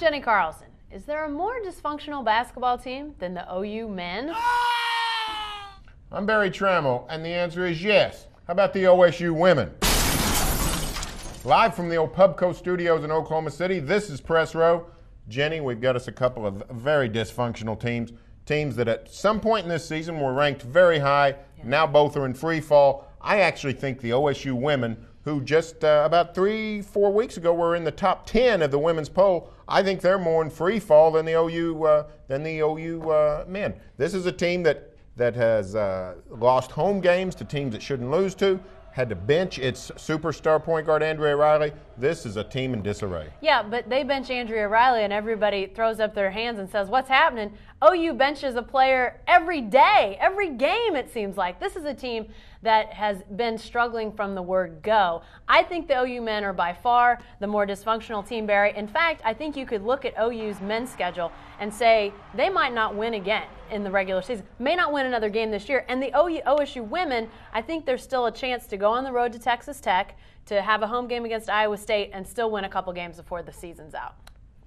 Jenni Carlson. Is there a more dysfunctional basketball team than the OU men? I'm Barry Tramel, and the answer is yes. How about the OSU women? Live from the old Pubco studios in Oklahoma City, this is Press Row. Jenny, we've got us a couple of very dysfunctional teams that at some point in this season were ranked very high. Yeah. Now both are in free fall. I actually think the OSU women, who just about 3-4 weeks ago were in the top 10 of the women's poll, I think they're more in free fall than the OU men. This is a team that has lost home games to teams it shouldn't lose to, had to bench its superstar point guard Andrea Riley. This is a team in disarray. Yeah, but they bench Andrea Riley and everybody throws up their hands and says, what's happening? OU benches a player every day, every game it seems like. This is a team that has been struggling from the word go. I think the OU men are by far the more dysfunctional team, Barry. In fact, I think you could look at OU's men's schedule and say they might not win again in the regular season, may not win another game this year. And the OSU women, I think there's still a chance to go on the road to Texas Tech, to have a home game against Iowa State, and still win a couple games before the season's out.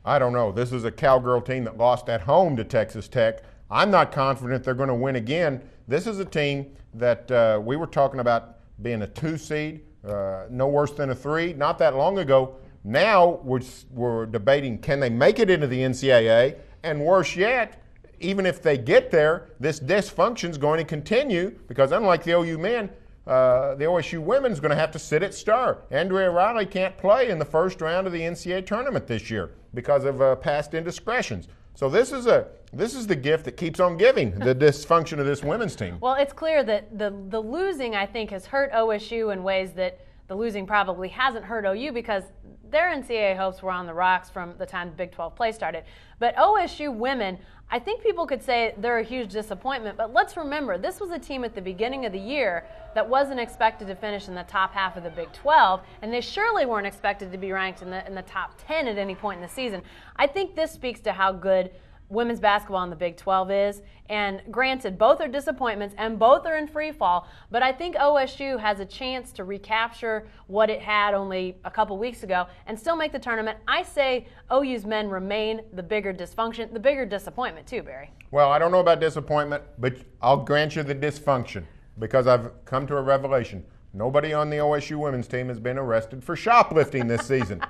I don't know. This is a Cowgirl team that lost at home to Texas Tech. I'm not confident they're going to win again. This is a team that we were talking about being a 2 seed, no worse than a 3, not that long ago. Now we're debating, can they make it into the NCAA? And worse yet, even if they get there, this dysfunction is going to continue because unlike the OU men, the OSU women is going to have to sit at star. Andrea Riley can't play in the first round of the NCAA tournament this year because of past indiscretions. So this is the gift that keeps on giving, the dysfunction of this women's team. Well, it's clear that the losing, I think, has hurt OSU in ways that the losing probably hasn't hurt OU because their NCAA hopes were on the rocks from the time the Big 12 play started. But OSU women, I think people could say they're a huge disappointment, but let's remember, this was a team at the beginning of the year that wasn't expected to finish in the top half of the Big 12, and they surely weren't expected to be ranked in the top 10 at any point in the season. I think this speaks to how good women's basketball in the Big 12 is, and granted, both are disappointments and both are in free fall, but I think OSU has a chance to recapture what it had only a couple weeks ago and still make the tournament. I say OU's men remain the bigger dysfunction, the bigger disappointment too, Barry. Well, I don't know about disappointment, but I'll grant you the dysfunction because I've come to a revelation. Nobody on the OSU women's team has been arrested for shoplifting this season.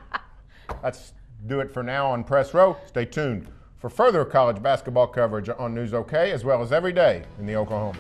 Let's do it for now on Press Row. Stay tuned for further college basketball coverage on News OK, as well as every day in the Oklahoman.